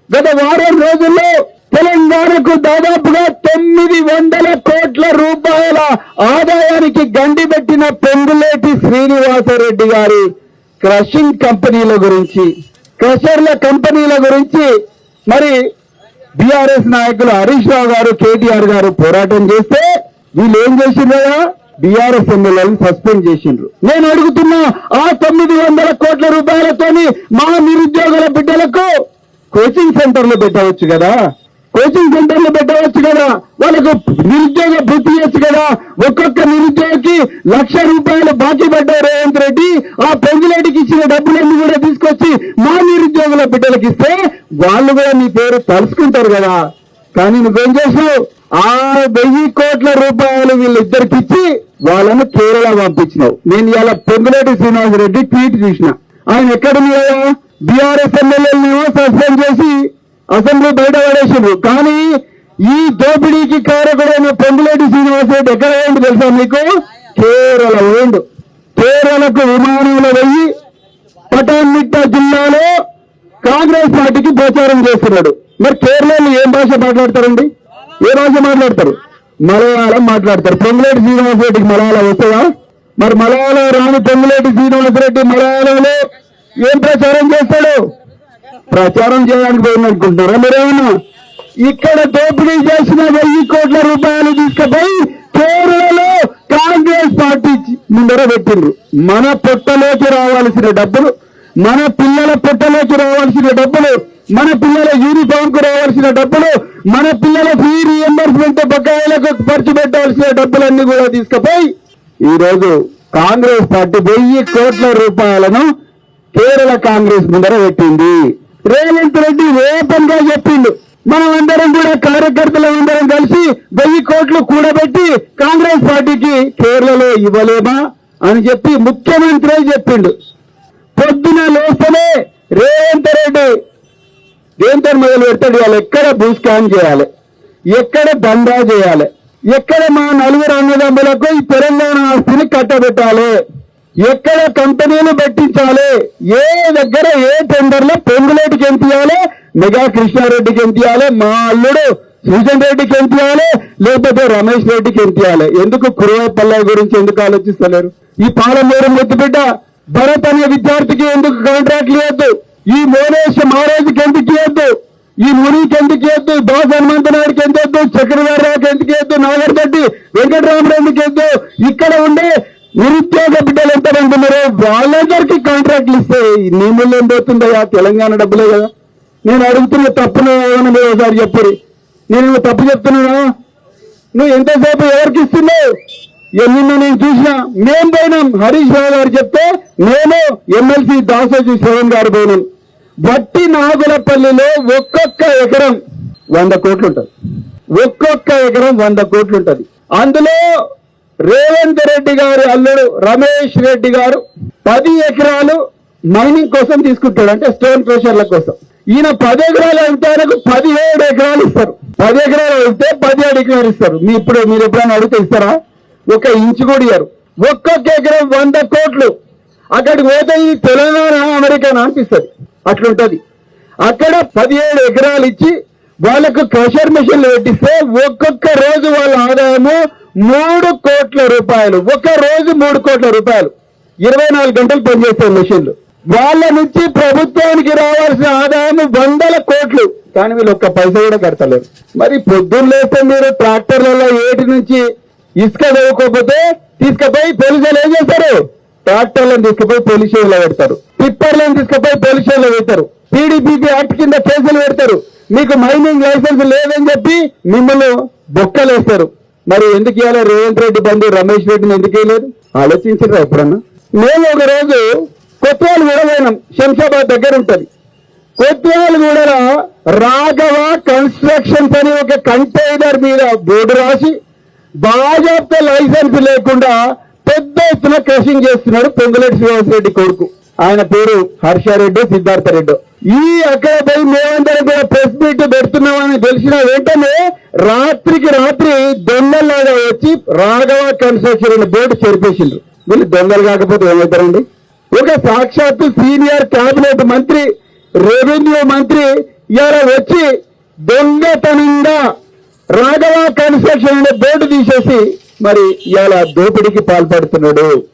గత వారం రోజుల్లో తెలంగాణకు దాదాపుగా 900 కోట్ల రూపాయల ఆదాయానికి గండి పెట్టిన పొంగులేటి శ్రీనివాసరెడ్డి గారి క్రషింగ్ కంపెనీల గురించి, క్రషర్ల కంపెనీల గురించి మరి బీఆర్ఎస్ నాయకులు హరీష్ రావు గారు, కేటీఆర్ గారు పోరాటం చేస్తే వీళ్ళు ఏం చేసిండ్రు? బీఆర్ఎస్ ఎమ్మెల్యేలను సస్పెండ్ చేసిండ్రు. నేను అడుగుతున్నా, ఆ 900 కోట్ల రూపాయలతోని మా నిరుద్యోగుల బిడ్డలకు కోచింగ్ సెంటర్లు పెట్టవచ్చు కదా, కోచింగ్ సెంటర్లు పెట్టవచ్చు కదా, వాళ్ళకు నిరుద్యోగ భృతి ఇవ్వచ్చు కదా. ఒక్కొక్క నిరుద్యోగికి 1,00,000 రూపాయలు బాకీ పడ్డారు రేవంత్ రెడ్డి. ఆ పొంగులేటికి ఇచ్చిన డబ్బులన్నీ కూడా తీసుకొచ్చి మా నిరుద్యోగుల బిడ్డలకు ఇస్తే వాళ్ళు కూడా నీ పేరు తలుసుకుంటారు కదా. కానీ నువ్వేం చేసావు? 1000 కోట్ల రూపాయలు వీళ్ళిద్దరికి ఇచ్చి వాళ్ళను కేరళ పంపించినావు. నేను ఇలా పొంగులేటి శ్రీనివాసరెడ్డి ట్వీట్ చూసిన. ఆయన ఎక్కడుంది కదా, బీఆర్ఎస్ ఎమ్మెల్యేలను సస్పెండ్ చేసి అసెంబ్లీ బయట పడేసిండ్రు. కానీ ఈ దోపిడీకి కారకుడైన పొంగులేటి శ్రీనివాసరెడ్డి ఎక్కడ పోయిండు తెలుసా మీకు? కేరళ పోయిండు. కేరళకు విమానంలో వెళ్ళి పటాన్మిట్ట జిల్లాలో కాంగ్రెస్ పార్టీకి ప్రచారం చేస్తున్నాడు. మరి కేరళలో ఏం భాష మాట్లాడతారండి? ఏ భాష మాట్లాడతారు? మలయాళం మాట్లాడతారు. పొంగులేటి శ్రీనివాసరెడ్డికి మలయాళం వస్తుందా? మరి మలయాళం రాని పొంగులేటి శ్రీనివాసరెడ్డి మలయాళంలో ఏం ప్రచారం చేస్తాడు? ప్రచారం చేయడానికి పోయిందనుకుంటున్నారా మీరేమన్నా? ఇక్కడ దోపిడీ చేసిన 1000 కోట్ల రూపాయలు తీసుకుపోయి కేరళలో కాంగ్రెస్ పార్టీ ముందర పెట్టిండ్రు. మన పొట్టలోకి రావాల్సిన డబ్బులు, మన పిల్లల పొట్టలోకి రావాల్సిన డబ్బులు, మన పిల్లల యూనిఫామ్ కు రావాల్సిన డబ్బులు, మన పిల్లల ఫీ రీఎంబర్స్మెంట్ బకాయిలకు ఖర్చు పెట్టాల్సిన డబ్బులన్నీ కూడా తీసుకుపోయి ఈరోజు కాంగ్రెస్ పార్టీ 1000 కోట్ల రూపాయలను కేరళ కాంగ్రెస్ ముందర పెట్టింది. రేవంత్ రెడ్డి ఓపెన్ గా చెప్పిండు, మనం అందరం కూడా కార్యకర్తలు అందరం కలిసి 1000 కోట్లు కూడబెట్టి కాంగ్రెస్ పార్టీకి కేరళలో ఇవ్వలేమా అని చెప్పి ముఖ్యమంత్రి చెప్పిండు. పొద్దున లేస్తేనే రేవంత్ రెడ్డి దేంతో మొదలు పెడతాడు? వాళ్ళు ఎక్కడ భూ స్కాన్ చేయాలి, ఎక్కడ దందా చేయాలి, ఎక్కడ మా 4 అన్నదమ్ములకు ఈ తెలంగాణ ఆస్తిని కట్టబెట్టాలి, ఎక్కడ కంపెనీలు పెట్టించాలి, ఏ దగ్గర ఏ టెండర్లో పొంగులేటికి ఎంత ఇవ్వాలి, మెగా కృష్ణారెడ్డికి ఎంత ఇవ్వాలి, మా అల్లుడు సూజన్ రెడ్డికి ఎంత ఇవ్వాలి, లేకపోతే రమేష్ రెడ్డికి ఎంత ఇవ్వాలి. ఎందుకు కురువపల్లె గురించి ఎందుకు ఆలోచిస్తలేరు? ఈ పాలమూరు ముద్దుబిడ్డ భరత్ అనే విద్యార్థికి ఎందుకు కాంట్రాక్ట్లు ఇవ్వద్దు? ఈ మోనేష్ మహారాజుకి ఎందుకు ఇవ్వద్దు? ఈ మునికి ఎందుకు ఇవ్వద్దు? బాస్ హనుమంతనాయుడికి ఎంత వద్దు? చక్రవర్రావుకి ఎందుకు ఇవ్వద్దు? నాగర్రెడ్డి వెంకటరామరెడ్డికి వద్దు? ఇక్కడ ఉండే నిరుద్యోగ బిడ్డలు ఎంతమంది ఉన్నారో వాళ్ళందరికీ కాంట్రాక్ట్లు ఇస్తే నీ ముందు ఏం పోతుందా? తెలంగాణ డబ్బులే కదా. నేను అడుగుతున్న తప్పును మీరు ఒకసారి చెప్పరు. నేను తప్పు చెప్తున్నానా? నువ్వు ఎంతసేపు ఎవరికి ఇస్తున్నావు? నిన్న నేను చూసిన, మేము పోయినాం. హరీష్ రావు గారు చెప్తే నేను ఎమ్మెల్సీ దాసోజీ శ్రవణ్ గారు పోయినాం. వట్టి నాగులపల్లిలో ఒక్కొక్క ఎకరం 100 కోట్లు ఉంటుంది. ఒక్కొక్క ఎకరం 100 కోట్లు ఉంటుంది. అందులో రేవంత్ రెడ్డి గారి అల్లుడు రమేష్ రెడ్డి గారు 10 ఎకరాలు మైనింగ్ కోసం తీసుకుంటాడు, అంటే స్టోన్ క్రషర్ల కోసం. ఈయన 10 ఎకరాలు అయితే ఆయనకు 17 ఎకరాలు ఇస్తారు. 10 ఎకరాలు అయితే 17 ఎకరాలు ఇస్తారు. మీరు ఎప్పుడైనా అడిగితే ఇస్తారా? 1 ఇంచు కూడా ఇయ్యారు. ఒక్కొక్క ఎకరం 100 కోట్లు. అక్కడికి పోతే ఈ తెలంగాణ అమెరికాను అనిపిస్తుంది, అట్లుంటది. అక్కడ 17 ఎకరాలు ఇచ్చి వాళ్ళకు క్రషర్ మిషన్లు పెట్టిస్తే ఒక్కొక్క రోజు వాళ్ళ ఆదాయము 3 కోట్ల రూపాయలు. ఒక రోజు 3 కోట్ల రూపాయలు. 24 గంటలు పనిచేసే మిషన్లు. వాళ్ళ నుంచి ప్రభుత్వానికి రావాల్సిన ఆదాయం 100 కోట్లు. కానీ వీళ్ళు ఒక్క పైసా కూడా కడతలేరు. మరి పొద్దున్న లేస్తే మీరు ట్రాక్టర్లలో ఏటి నుంచి ఇసుక వేయకపోతే తీసుకుపోయి పోలీసులు ఏం చేస్తారు? ట్రాక్టర్లను తీసుకుపోయి పోలీస్ స్టేషన్లో పెడతారు, టిప్పర్లను తీసుకుపోయి పోలీస్ స్టేషన్లో పెడతారు, పీడీపీపీ యాక్ట్ కింద కేసులు పెడతారు. మీకు మైనింగ్ లైసెన్స్ లేదని చెప్పి మిమ్మల్ని బొక్కలేస్తారు. మరి ఎందుకు ఇవ్వాలి? రేవంత్ రెడ్డి బంధు రమేష్ రెడ్డిని ఎందుకు వేయలేదు? ఆలోచించరా ఎప్పుడన్నా? మేము ఒక రోజు కొత్వాలగూడ పోయినాం. శంషాబాద్ దగ్గర ఉంటది. కొత్వాలగూడలో రాఘవ కన్స్ట్రక్షన్స్ అని ఒక కంటైనర్ మీద బోర్డు రాసి బాజాప్తా లైసెన్స్ లేకుండా పెద్ద ఎత్తున క్రషింగ్ చేస్తున్నాడు పొంగులేటి శ్రీనివాసరెడ్డి కొడుకు. ఆయన పేరు హర్షారెడ్డి సిద్ధార్థ రెడ్డి. ఈ అక్కడ పోయి మేమందరం కూడా ప్రెస్ మీట్ పెడుతున్నామని తెలిసిన వెంటనే రాత్రికి రాత్రి దొంగల్లాగా వచ్చి రాఘవ కన్స్ట్రక్షన్ అనే బోర్డు చెరిపేసిండ్రు. వీళ్ళు దొంగలు కాకపోతే ఏమవుతారండి? ఒక సాక్షాత్తు సీనియర్ కేబినెట్ మంత్రి, రెవెన్యూ మంత్రి ఇవాళ వచ్చి దొంగతనంగా రాఘవ కన్స్ట్రక్షన్ అనే బోర్డు తీసేసి మరి ఇవాళ దోపిడీకి పాల్పడుతున్నాడు.